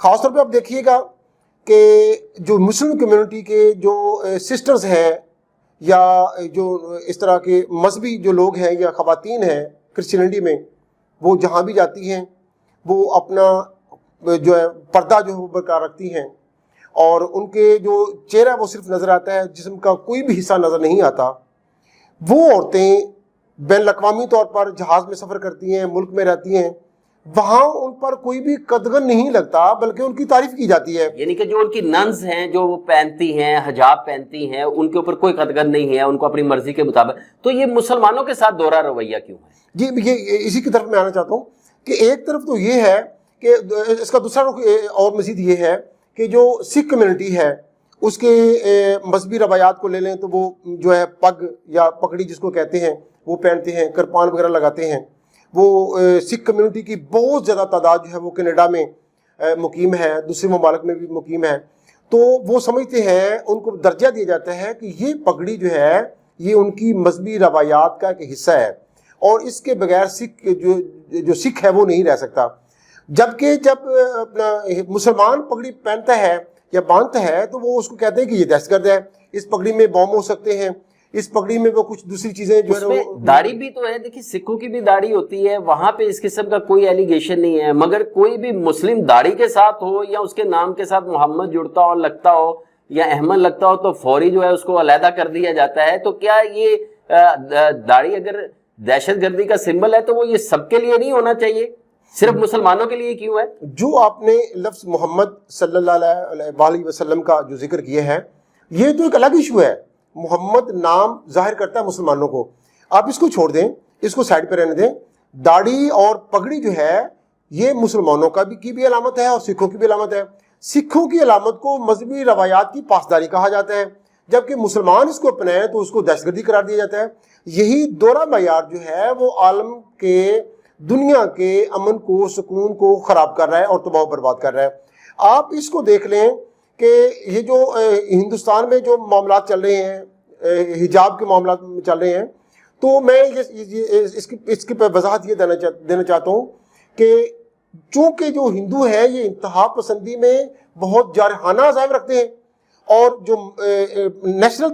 خاص طور پہ آپ دیکھیے گا کہ جو مسلم کمیونٹی کے جو سسٹرز ہیں یا جو اس طرح کے مذہبی جو لوگ ہیں یا خواتین ہیں کرسچینٹی میں، وہ جہاں بھی جاتی ہیں وہ اپنا جو ہے پردہ جو ہے وہ برقرار رکھتی ہیں، اور ان کے جو چہرہ وہ صرف نظر آتا ہے، جسم کا کوئی بھی حصہ نظر نہیں آتا۔ وہ عورتیں بین الاقوامی طور پر جہاز میں سفر کرتی ہیں، ملک میں رہتی ہیں، وہاں ان پر کوئی بھی قدغن نہیں لگتا بلکہ ان کی تعریف کی جاتی ہے۔ یعنی کہ جو ان کی ننز ہیں جو وہ پہنتی ہیں، حجاب پہنتی ہیں، ان کے اوپر کوئی قدغن نہیں ہے، ان کو اپنی مرضی کے مطابق، تو یہ مسلمانوں کے ساتھ دوہرا رویہ کیوں ہے؟ جی یہ اسی کی طرف میں آنا چاہتا ہوں کہ ایک طرف تو یہ ہے کہ اس کا دوسرا رخ اور مزید یہ ہے کہ جو سکھ کمیونٹی ہے اس کے مذہبی روایات کو لے لیں تو وہ جو ہے پگ یا پگڑی جس کو کہتے ہیں وہ پہنتے ہیں، کرپان وغیرہ لگاتے ہیں۔ وہ سکھ کمیونٹی کی بہت زیادہ تعداد جو ہے وہ کینیڈا میں مقیم ہے، دوسرے ممالک میں بھی مقیم ہے، تو وہ سمجھتے ہیں، ان کو درجہ دیا جاتا ہے کہ یہ پگڑی جو ہے یہ ان کی مذہبی روایات کا ایک حصہ ہے، اور اس کے بغیر سکھ جو سکھ ہے وہ نہیں رہ سکتا۔ جبکہ جب اپنا مسلمان پگڑی پہنتا ہے یا باندھتا ہے تو وہ اس کو کہتے ہیں کہ یہ دہشت گرد ہے، اس پگڑی میں بم ہو سکتے ہیں، اس پگڑی میں وہ کچھ دوسری چیزیں جو ہے۔ داڑھی بھی تو ہے، دیکھیے سکھوں کی بھی داڑھی ہوتی ہے، وہاں پہ اس قسم کا کوئی ایلیگیشن نہیں ہے، مگر کوئی بھی مسلم داڑھی کے ساتھ ہو یا اس کے نام کے ساتھ محمد جڑتا ہو، لگتا ہو یا احمد لگتا ہو تو فوری جو ہے اس کو علیحدہ کر دیا جاتا ہے۔ تو کیا یہ داڑھی اگر دہشت گردی کا سمبل ہے تو وہ یہ سب کے لیے نہیں ہونا چاہیے، صرف مسلمانوں کے لیے کیوں ہے؟ جو آپ نے لفظ محمد صلی اللہ علیہ وسلم کا جو ذکر کیا ہے، یہ تو ایک الگ ایشو ہے۔ محمد نام ظاہر کرتا ہے مسلمانوں کو، آپ اس کو چھوڑ دیں، اس کو سائڈ پہ رہنے دیں۔ داڑھی اور پگڑی جو ہے یہ مسلمانوں کی بھی علامت ہے اور سکھوں کی بھی علامت ہے۔ سکھوں کی علامت کو مذہبی روایات کی پاسداری کہا جاتا ہے، جبکہ مسلمان اس کو اپنائیں تو اس کو دہشت گردی قرار دیا جاتا ہے۔ یہی دوہرا معیار جو ہے وہ عالم کے دنیا کے امن کو، سکون کو خراب کر رہا ہے اور تباہ و برباد کر رہا ہے۔ آپ اس کو دیکھ لیں کہ یہ جو ہندوستان میں جو معاملات چل رہے ہیں، حجاب کے معاملات چل رہے ہیں، تو میں اس کی وضاحت یہ دینا چاہتا ہوں کہ چونکہ جو ہندو ہے یہ انتہا پسندی میں بہت جارحانہ عزائم رکھتے ہیں، اور جو نیشنل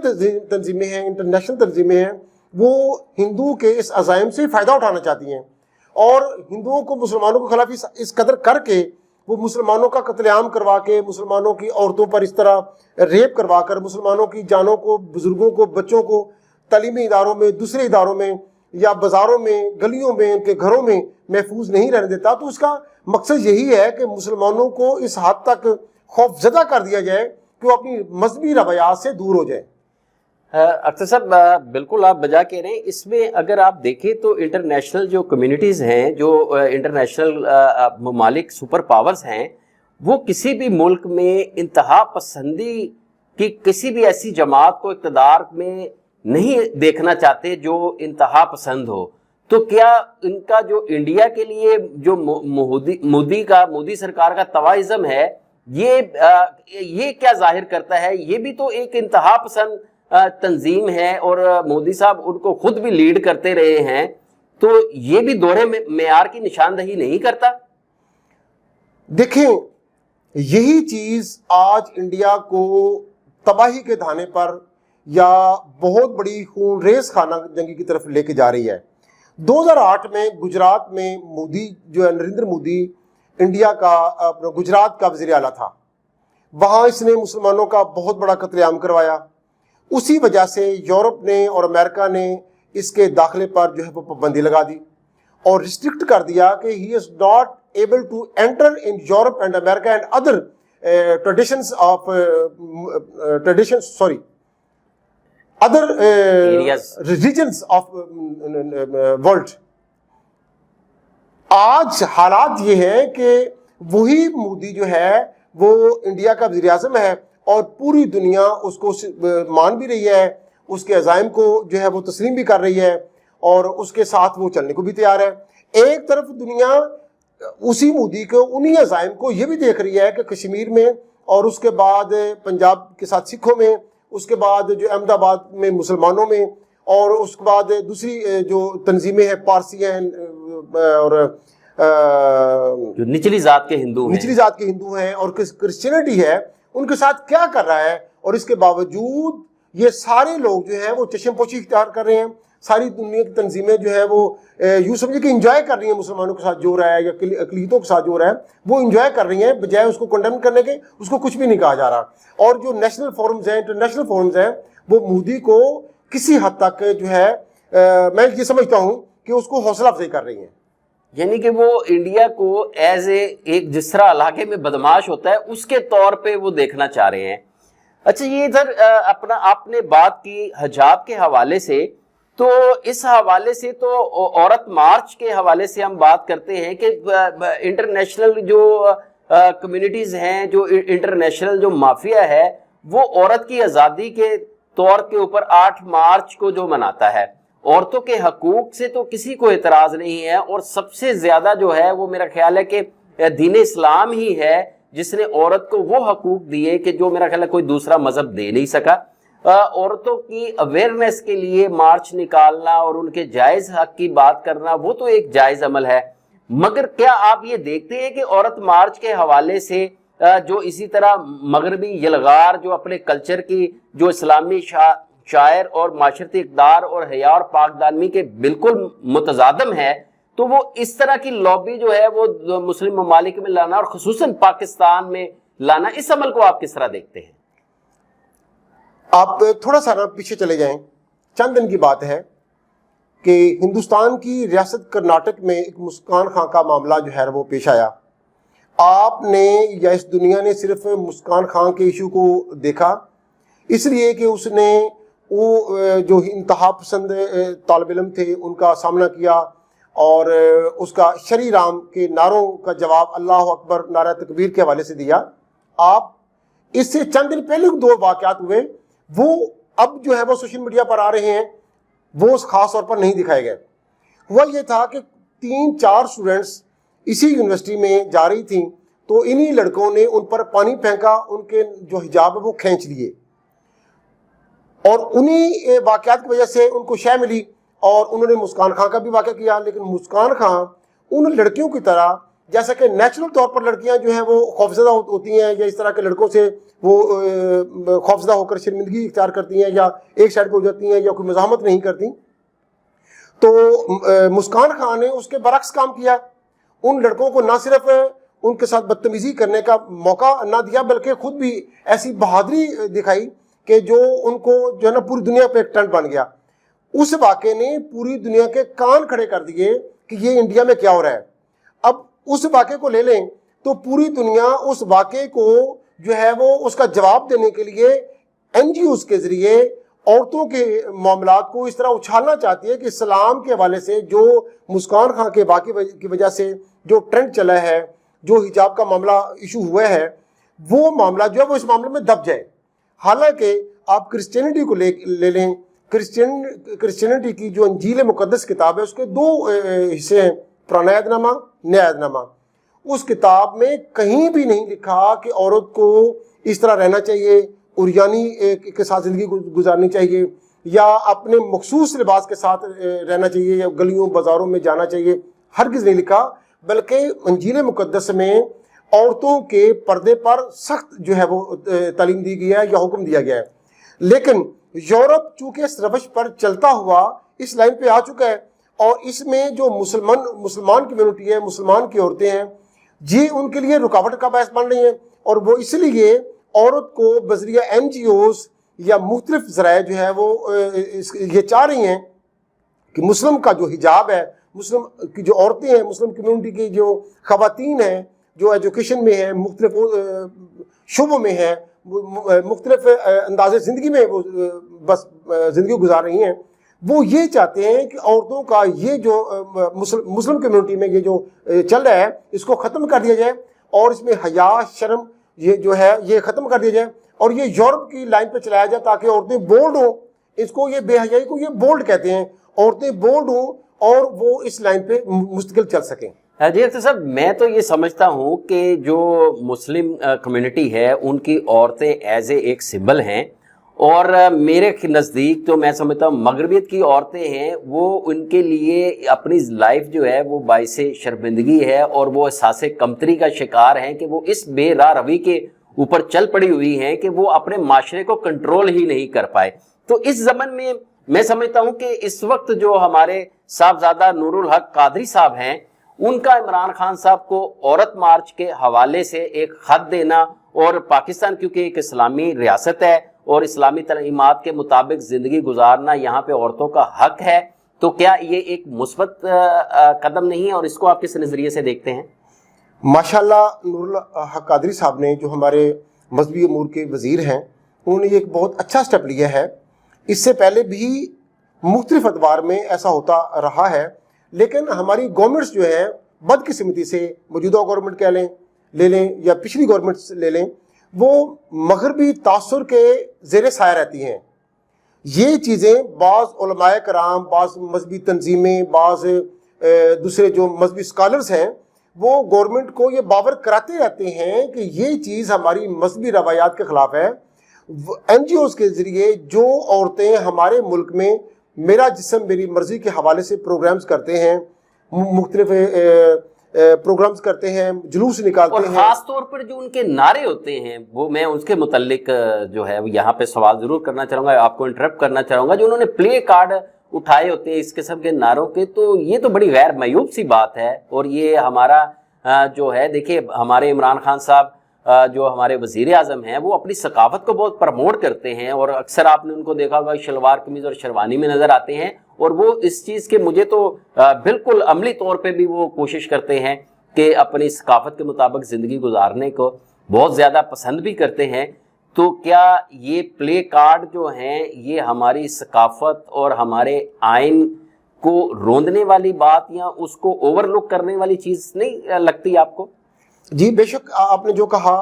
تنظیمیں ہیں، انٹرنیشنل تنظیمیں ہیں، وہ ہندو کے اس عزائم سے فائدہ اٹھانا چاہتی ہیں، اور ہندوؤں کو مسلمانوں کے خلاف اس قدر کر کے وہ مسلمانوں کا قتل عام کروا کے، مسلمانوں کی عورتوں پر اس طرح ریپ کروا کر، مسلمانوں کی جانوں کو، بزرگوں کو، بچوں کو تعلیمی اداروں میں، دوسرے اداروں میں یا بازاروں میں، گلیوں میں، ان کے گھروں میں محفوظ نہیں رہنے دیتا۔ تو اس کا مقصد یہی ہے کہ مسلمانوں کو اس حد تک خوف زدہ کر دیا جائے کہ وہ اپنی مذہبی روایات سے دور ہو جائے۔ اختر صاحب بالکل آپ بجا کہہ رہے ہیں۔ اس میں اگر آپ دیکھیں تو انٹرنیشنل جو کمیونٹیز ہیں، جو انٹرنیشنل ممالک سپر پاورز ہیں، وہ کسی بھی ملک میں انتہا پسندی کی کسی بھی ایسی جماعت کو اقتدار میں نہیں دیکھنا چاہتے جو انتہا پسند ہو۔ تو کیا ان کا جو انڈیا کے لیے جو مودی سرکار کا توائزم ہے، یہ کیا ظاہر کرتا ہے؟ یہ بھی تو ایک انتہا پسند تنظیم ہے، اور مودی صاحب ان کو خود بھی لیڈ کرتے رہے ہیں، تو یہ بھی دوہرے معیار کی نشاندہی نہیں کرتا؟ دیکھیں، یہی چیز آج انڈیا کو تباہی کے دھانے پر یا بہت بڑی خون ریز خانہ جنگی کی طرف لے کے جا رہی ہے۔ 2008 میں گجرات میں مودی جو ہے، نریندر مودی انڈیا کا گجرات کا وزیر اعلیٰ تھا، وہاں اس نے مسلمانوں کا بہت بڑا قتل عام کروایا۔ اسی وجہ سے یورپ نے اور امریکہ نے اس کے داخلے پر جو ہے وہ پابندی لگا دی اور ریسٹرکٹ کر دیا کہ he is not able to enter in Europe and America and other other regions of world. آج حالات یہ ہیں کہ وہی مودی جو ہے وہ انڈیا کا وزیر اعظم ہے، اور پوری دنیا اس کو مان بھی رہی ہے، اس کے عزائم کو جو ہے وہ تسلیم بھی کر رہی ہے، اور اس کے ساتھ وہ چلنے کو بھی تیار ہے۔ ایک طرف دنیا اسی مودی کو، انہی عزائم کو یہ بھی دیکھ رہی ہے کہ کشمیر میں، اور اس کے بعد پنجاب کے ساتھ سکھوں میں، اس کے بعد جو احمد آباد میں مسلمانوں میں، اور اس کے بعد دوسری جو تنظیمیں ہیں، پارسی ہیں اور جو نچلی ذات کے ہندو ہیں، نچلی ذات کے ہندو ہیں اور کرسچینٹی ہے، ان کے ساتھ کیا کر رہا ہے. اور اس کے باوجود یہ سارے لوگ جو ہیں وہ چشم پوشی اختیار کر رہے ہیں. ساری دنیا کی تنظیمیں جو ہے وہ یوں سمجھے کہ انجوائے کر رہی ہیں مسلمانوں کے ساتھ جو ہو رہا ہے یا اقلیتوں کے ساتھ جو ہو رہا ہے، وہ انجوائے کر رہی ہیں بجائے اس کو کنڈیم کرنے کے. اس کو کچھ بھی نہیں کہا جا رہا. اور جو نیشنل فورمز ہیں، انٹرنیشنل فورمز ہیں، وہ مودی کو کسی حد تک جو ہے میں یہ سمجھتا ہوں کہ اس کو حوصلہ افزائی کر رہی ہیں. یعنی کہ وہ انڈیا کو ایز ایک جس طرح علاقے میں بدماش ہوتا ہے اس کے طور پہ وہ دیکھنا چاہ رہے ہیں. اچھا، یہ ادھر اپنا آپ نے بات کی حجاب کے حوالے سے، تو اس حوالے سے تو عورت مارچ کے حوالے سے ہم بات کرتے ہیں کہ انٹرنیشنل جو کمیونٹیز ہیں، جو انٹرنیشنل جو مافیا ہے، وہ عورت کی آزادی کے طور کے اوپر 8 مارچ کو جو مناتا ہے. عورتوں کے حقوق سے تو کسی کو اعتراض نہیں ہے، اور سب سے زیادہ جو ہے وہ میرا خیال ہے کہ دین اسلام ہی ہے جس نے عورت کو وہ حقوق دیے کہ جو میرا خیال ہے کوئی دوسرا مذہب دے نہیں سکا. عورتوں کی اویئرنیس کے لیے مارچ نکالنا اور ان کے جائز حق کی بات کرنا، وہ تو ایک جائز عمل ہے. مگر کیا آپ یہ دیکھتے ہیں کہ عورت مارچ کے حوالے سے جو اسی طرح مغربی یلغار جو اپنے کلچر کی جو اسلامی شاعر اور معاشرتی اقدار اور حیا اور پاک دامنی کے بالکل متضادم ہے، تو وہ اس طرح کی لابی جو ہے وہ مسلم ممالک میں لانا اور خصوصاً پاکستان میں لانا، اس عمل کو آپ کس طرح دیکھتے ہیں؟ آپ تھوڑا سا پیچھے چلے جائیں. چند دن کی بات ہے کہ ہندوستان کی ریاست کرناٹک میں ایک مسکان خان کا معاملہ جو ہے وہ پیش آیا. آپ نے یا اس دنیا نے صرف مسکان خان کے ایشو کو دیکھا اس لیے کہ اس نے وہ جو انتہا پسند طالب علم تھے ان کا سامنا کیا اور اس کا شری رام کے نعروں کا جواب اللہ اکبر نعرہ تکبیر کے حوالے سے دیا. آپ اس سے چند دن پہلے 2 واقعات ہوئے، وہ اب جو ہے وہ سوشل میڈیا پر آ رہے ہیں، وہ خاص طور پر نہیں دکھائے گئے. ہوا یہ تھا کہ 3-4 اسٹوڈنٹس اسی یونیورسٹی میں جا رہی تھیں، تو انہی لڑکوں نے ان پر پانی پھینکا، ان کے جو حجاب ہے وہ کھینچ لیے، اور انہی واقعات کی وجہ سے ان کو شے ملی. اور انہوں نے مسکان خان کا بھی واقعہ کیا. لیکن مسکان خان ان لڑکیوں کی طرح، جیسا کہ نیچرل طور پر لڑکیاں جو ہیں وہ خوفزدہ ہوتی ہیں، یا اس طرح کے لڑکوں سے وہ خوفزدہ ہو کر شرمندگی اختیار کرتی ہیں یا ایک سائڈ پہ ہو جاتی ہیں یا کوئی مزاحمت نہیں کرتی، تو مسکان خان نے اس کے برعکس کام کیا. ان لڑکوں کو نہ صرف ان کے ساتھ بدتمیزی کرنے کا موقع نہ دیا، بلکہ خود بھی ایسی بہادری دکھائی کہ جو ان کو جو ہے نا پوری دنیا پہ ایک ٹرینڈ بن گیا. اس واقعے نے پوری دنیا کے کان کھڑے کر دیے کہ یہ انڈیا میں کیا ہو رہا ہے. اب اس واقعے کو لے لیں تو پوری دنیا اس واقعے کو جو ہے وہ اس کا جواب دینے کے لیے NGOs کے ذریعے عورتوں کے معاملات کو اس طرح اچھالنا چاہتی ہے کہ اسلام کے حوالے سے جو مسکان خان کے واقعے کی وجہ سے جو ٹرینڈ چلا ہے، جو حجاب کا معاملہ ایشو ہوا ہے، وہ معاملہ جو ہے وہ اس معاملے میں دب جائے. حالانکہ آپ کرسچینٹی کو لے لیں، کرسچینٹی کی جو انجیل مقدس کتاب ہے اس کے 2 حصے ہیں، پرانا عہد نامہ، نیا عہد نامہ. اس کتاب میں کہیں بھی نہیں لکھا کہ عورت کو اس طرح رہنا چاہیے، عریانی کے ساتھ زندگی گزارنی چاہیے، یا اپنے مخصوص لباس کے ساتھ رہنا چاہیے، یا گلیوں بازاروں میں جانا چاہیے. ہرگز نہیں لکھا. بلکہ انجیل مقدس میں عورتوں کے پردے پر سخت جو ہے وہ تعلیم دی گئی ہے یا حکم دیا گیا ہے. لیکن یورپ چونکہ اس روش پر چلتا ہوا اس لائن پہ آ چکا ہے، اور اس میں جو مسلمان کمیونٹی ہے، مسلمان کی عورتیں ہیں، یہ ان کے لیے رکاوٹ کا باعث بن رہی ہیں. اور وہ اس لیے عورت کو بذریعہ NGOs یا مختلف ذرائع جو ہے وہ یہ چاہ رہی ہیں کہ مسلم کا جو حجاب ہے، مسلم کی جو عورتیں ہیں، مسلم کمیونٹی کی جو خواتین ہیں، جو ایجوکیشن میں ہیں، مختلف شعبوں میں ہیں، مختلف انداز زندگی میں وہ بس زندگی گزار رہی ہیں، وہ یہ چاہتے ہیں کہ عورتوں کا یہ جو مسلم کمیونٹی میں یہ جو چل رہا ہے اس کو ختم کر دیا جائے، اور اس میں حیا، شرم یہ جو ہے یہ ختم کر دیا جائے، اور یہ یورپ کی لائن پہ چلایا جائے تاکہ عورتیں بولڈ ہوں. اس کو یہ بے حیائی کو یہ بولڈ کہتے ہیں، عورتیں بولڈ ہوں اور وہ اس لائن پہ مستقل چل سکیں. جی اختر صاحب، میں تو یہ سمجھتا ہوں کہ جو مسلم کمیونٹی ہے ان کی عورتیں ایز اے ایک سمبل ہیں، اور میرے نزدیک تو میں سمجھتا ہوں مغربیت کی عورتیں ہیں وہ ان کے لیے اپنی لائف جو ہے وہ باعث شرمندگی ہے، اور وہ احساس کمتری کا شکار ہیں کہ وہ اس بے راہ روی کے اوپر چل پڑی ہوئی ہیں کہ وہ اپنے معاشرے کو کنٹرول ہی نہیں کر پائے۔ تو اس زمن میں میں سمجھتا ہوں کہ اس وقت جو ہمارے صاحبزادہ نور الحق قادری صاحب ہیں، ان کا عمران خان صاحب کو عورت مارچ کے حوالے سے ایک خط دینا، اور پاکستان کیونکہ ایک اسلامی ریاست ہے اور اسلامی تعلیمات کے مطابق زندگی گزارنا یہاں پہ عورتوں کا حق ہے، تو کیا یہ ایک مثبت قدم نہیں ہے، اور اس کو آپ کس نظریے سے دیکھتے ہیں؟ ماشاءاللہ نور الحق قادری صاحب نے، جو ہمارے مذہبی امور کے وزیر ہیں، انہوں نے یہ ایک بہت اچھا سٹیپ لیا ہے۔ اس سے پہلے بھی مختلف ادوار میں ایسا ہوتا رہا ہے، لیکن ہماری گورنمنٹس جو ہیں بدقسمتی سے، موجودہ گورنمنٹ کہہ لے لیں یا پچھلی گورنمنٹس لے لیں، وہ مغربی تاثر کے زیر سایہ رہتی ہیں۔ یہ چیزیں بعض علماء کرام، بعض مذہبی تنظیمیں، بعض دوسرے جو مذہبی اسکالرز ہیں، وہ گورنمنٹ کو یہ باور کراتے رہتے ہیں کہ یہ چیز ہماری مذہبی روایات کے خلاف ہے۔ این جی اوز کے ذریعے جو عورتیں ہمارے ملک میں میرا جسم میری مرضی کے حوالے سے پروگرامز کرتے ہیں، مختلف پروگرامز کرتے ہیں، جلوس نکالتے ہیں، اور خاص طور پر جو ان کے نعرے ہوتے ہیں، وہ میں اس کے متعلق جو ہے یہاں پہ سوال ضرور کرنا چاہوں گا، آپ کو انٹرپٹ کرنا چاہوں گا، جو انہوں نے پلے کارڈ اٹھائے ہوتے ہیں اس قسم کے نعروں کے، تو یہ تو بڑی غیر معیوب سی بات ہے۔ اور یہ ہمارا جو ہے، دیکھیے ہمارے عمران خان صاحب جو ہمارے وزیر اعظم ہیں، وہ اپنی ثقافت کو بہت پروموٹ کرتے ہیں، اور اکثر آپ نے ان کو دیکھا ہوگا شلوار قمیض اور شیروانی میں نظر آتے ہیں، اور وہ اس چیز کے مجھے تو بالکل عملی طور پہ بھی وہ کوشش کرتے ہیں کہ اپنی ثقافت کے مطابق زندگی گزارنے کو بہت زیادہ پسند بھی کرتے ہیں۔ تو کیا یہ پلے کارڈ جو ہیں یہ ہماری ثقافت اور ہمارے آئین کو روندنے والی بات یا اس کو اوور لک کرنے والی چیز نہیں لگتی آپ کو؟ جی بے شک، آپ نے جو کہا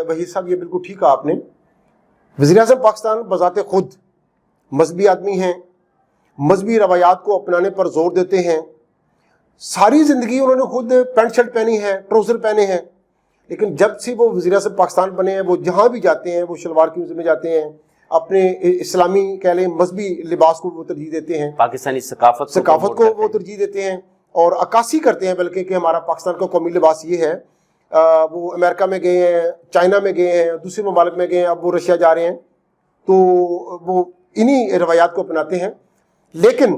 وحید صاحب، یہ بالکل ٹھیک کہا آپ نے۔ وزیر اعظم پاکستان بذات خود مذہبی آدمی ہیں، مذہبی روایات کو اپنانے پر زور دیتے ہیں۔ ساری زندگی انہوں نے خود پینٹ شرٹ پہنی ہے، ٹراؤزر پہنے ہیں، لیکن جب سے وہ وزیر اعظم پاکستان بنے ہیں، وہ جہاں بھی جاتے ہیں وہ شلوار قمیض میں جاتے ہیں، اپنے اسلامی کہہ لیں مذہبی لباس کو وہ ترجیح دیتے ہیں، پاکستانی ثقافت کو وہ ترجیح دیتے ہیں، اور عکاسی کرتے ہیں بلکہ کہ ہمارا پاکستان کا قومی لباس یہ ہے۔ وہ امریکہ میں گئے ہیں، چائنا میں گئے ہیں، دوسرے ممالک میں گئے ہیں، اب وہ رشیا جا رہے ہیں، تو وہ انہی روایات کو اپناتے ہیں۔ لیکن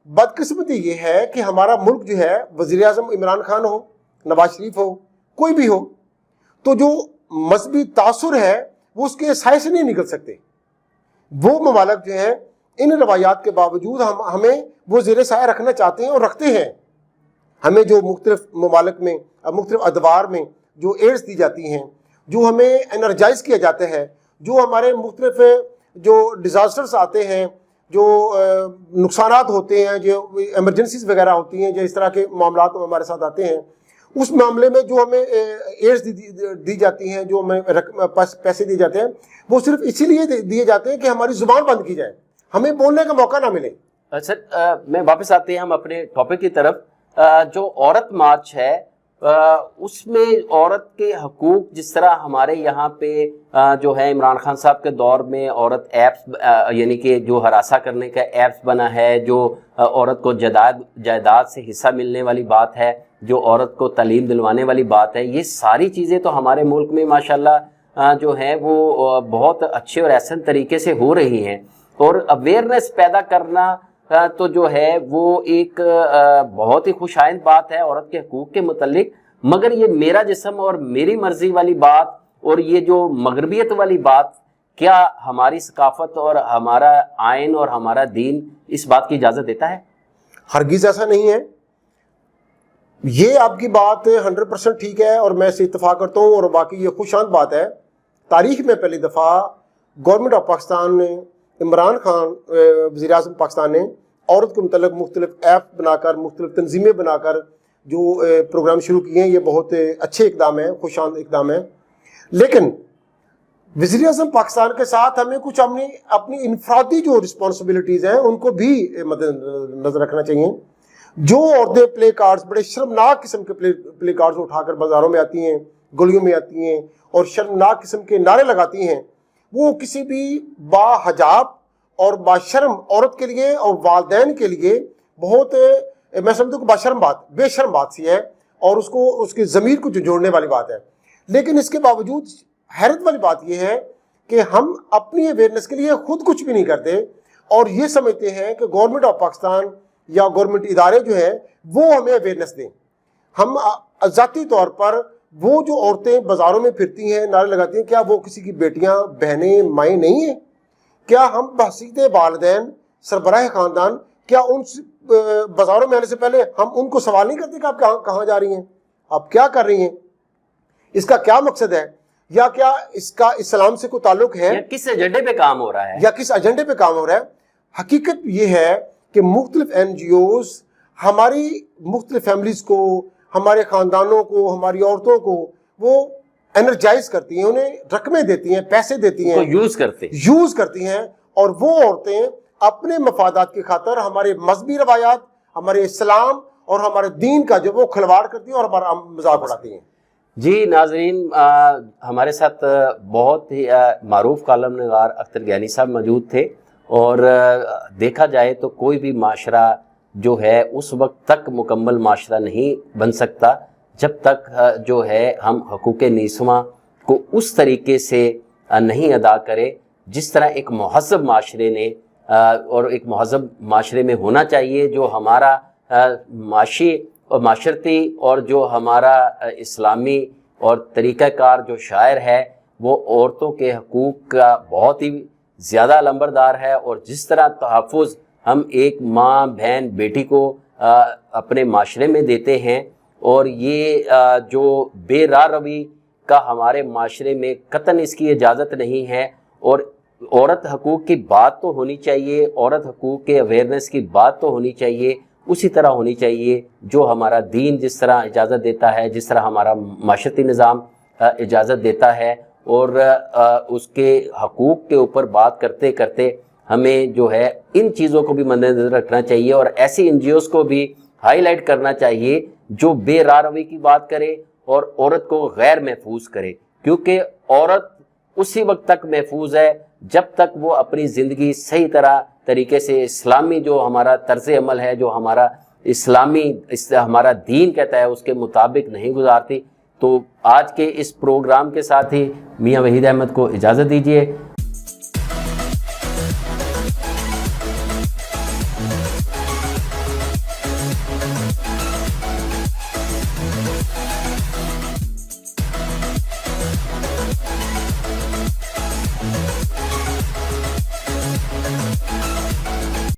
بدقسمتی یہ ہے کہ ہمارا ملک جو ہے، وزیر اعظم عمران خان ہو، نواز شریف ہو، کوئی بھی ہو، تو جو مذہبی تاثر ہے وہ اس کے سائے سے نہیں نکل سکتے۔ وہ ممالک جو ہیں ان روایات کے باوجود ہمیں وہ زیر سایہ رکھنا چاہتے ہیں اور رکھتے ہیں۔ ہمیں جو مختلف ممالک میں، مختلف ادوار میں جو ایڈز دی جاتی ہیں، جو ہمیں انرجائز کیا جاتا ہے، جو ہمارے مختلف جو ڈیزاسٹرز آتے ہیں، جو نقصانات ہوتے ہیں، جو ایمرجنسیز وغیرہ ہوتی ہیں، جو اس طرح کے معاملات ہمارے ساتھ آتے ہیں، اس معاملے میں جو ہمیں ایڈز دی جاتی ہیں، جو ہمیں پیسے دیے جاتے ہیں، وہ صرف اسی لیے دیے جاتے ہیں کہ ہماری زبان بند کی جائے، ہمیں بولنے کا موقع نہ ملے۔ سر میں واپس آتے ہیں ہم اپنے ٹاپک کی طرف۔ جو عورت مارچ ہے اس میں عورت کے حقوق، جس طرح ہمارے یہاں پہ جو ہے عمران خان صاحب کے دور میں عورت ایپس، یعنی کہ جو ہراساں کرنے کا ایپس بنا ہے، جو عورت کو جائیداد سے حصہ ملنے والی بات ہے، جو عورت کو تعلیم دلوانے والی بات ہے، یہ ساری چیزیں تو ہمارے ملک میں ماشاءاللہ جو ہے وہ بہت اچھے اور احسن طریقے سے ہو رہی ہیں، اور اویئرنیس پیدا کرنا تو جو ہے وہ ایک بہت ہی خوش آئند بات ہے عورت کے حقوق کے متعلق۔ مگر یہ میرا جسم اور میری مرضی والی بات اور یہ جو مغربیت والی بات، کیا ہماری ثقافت اور ہمارا آئین اور ہمارا دین اس بات کی اجازت دیتا ہے؟ ہرگز ایسا نہیں ہے۔ یہ آپ کی بات 100% ٹھیک ہے اور میں اس سے اتفاق کرتا ہوں، اور باقی یہ خوش آئند بات ہے۔ تاریخ میں پہلی دفعہ گورنمنٹ آف پاکستان نے، عمران خان وزیر اعظم پاکستان نے عورت کے متعلق مختلف ایپ بنا کر، مختلف تنظیمیں بنا کر جو پروگرام شروع کیے ہیں، یہ بہت اچھے اقدام ہیں، خوش آئند اقدام ہیں۔ لیکن وزیر اعظم پاکستان کے ساتھ ہمیں کچھ اپنی انفرادی جو رسپانسبلٹیز ہیں ان کو بھی مد نظر رکھنا چاہیے۔ جو عورتیں پلے کارڈز، بڑے شرمناک قسم کے پلے کارڈز اٹھا کر بازاروں میں آتی ہیں، گلیوں میں آتی ہیں اور شرمناک قسم کے نعرے لگاتی ہیں، وہ کسی بھی باحجاب اور باشرم عورت کے لیے اور والدین کے لیے بہت میں سمجھتا ہوں کہ بے شرم بات سی ہے، اور اس کی ضمیر کو جوڑنے والی بات ہے. لیکن اس کے باوجود حیرت والی بات یہ ہے کہ ہم اپنی اویئرنیس کے لیے خود کچھ بھی نہیں کرتے، اور یہ سمجھتے ہیں کہ گورنمنٹ آف پاکستان یا گورنمنٹ ادارے جو ہیں وہ ہمیں اویئرنیس دیں. ہم ذاتی طور پر وہ جو عورتیں بازاروں میں پھرتی ہیں، نعرے لگاتی ہیں، کیا وہ کسی کی بیٹیاں، بہنیں، مائیں نہیں ہیں؟ کیا ہم بحثیت والدین، سربراہ خاندان، کیا ان بازاروں میں آنے سے پہلے ہم ان کو سوال نہیں کرتے کہ آپ کہاں جا رہی ہیں، آپ کیا کر رہی ہیں، اس کا کیا مقصد ہے، یا کیا اس کا اسلام سے کوئی تعلق ہے، یا کس ایجنڈے پہ کام ہو رہا ہے، یا کس ایجنڈے پہ کام ہو رہا ہے؟ حقیقت یہ ہے کہ مختلف این جی اوز ہماری مختلف فیملیز کو، ہمارے خاندانوں کو، ہماری عورتوں کو وہ انرجائز کرتی ہیں، انہیں رقمیں دیتی ہیں، پیسے دیتی ہیں، یوز کرتی ہیں، اور وہ عورتیں اپنے مفادات کی خاطر ہمارے مذہبی روایات، ہمارے اسلام اور ہمارے دین کا جو وہ کھلواڑ کرتی ہیں اور ہمارا مذاق اڑاتی ہیں. جی ناظرین، ہمارے ساتھ بہت ہی معروف کالم نگار اختر گیانی صاحب موجود تھے، اور دیکھا جائے تو کوئی بھی معاشرہ جو ہے اس وقت تک مکمل معاشرہ نہیں بن سکتا جب تک جو ہے ہم حقوق نیسواں کو اس طریقے سے نہیں ادا کرے جس طرح ایک مہذب معاشرے نے اور ایک مہذب معاشرے میں ہونا چاہیے. جو ہمارا معاشی اور معاشرتی اور جو ہمارا اسلامی اور طریقہ کار جو شاعر ہے وہ عورتوں کے حقوق کا بہت ہی زیادہ علمبردار ہے، اور جس طرح تحفظ ہم ایک ماں، بہن، بیٹی کو اپنے معاشرے میں دیتے ہیں، اور یہ جو بے راہ روی کا ہمارے معاشرے میں قطعاً اس کی اجازت نہیں ہے. اور عورت حقوق کی بات تو ہونی چاہیے، عورت حقوق کے اویئرنیس کی بات تو ہونی چاہیے، اسی طرح ہونی چاہیے جو ہمارا دین جس طرح اجازت دیتا ہے، جس طرح ہمارا معاشرتی نظام اجازت دیتا ہے. اور اس کے حقوق کے اوپر بات کرتے کرتے ہمیں جو ہے ان چیزوں کو بھی مد نظر رکھنا چاہیے، اور ایسی این جی اوز کو بھی ہائی لائٹ کرنا چاہیے جو بے راہ روی کی بات کرے اور عورت کو غیر محفوظ کرے، کیونکہ عورت اسی وقت تک محفوظ ہے جب تک وہ اپنی زندگی صحیح طریقے سے اسلامی جو ہمارا طرز عمل ہے، جو ہمارا ہمارا دین کہتا ہے اس کے مطابق نہیں گزارتی. تو آج کے اس پروگرام کے ساتھ ہی میاں وحید احمد کو اجازت دیجیے.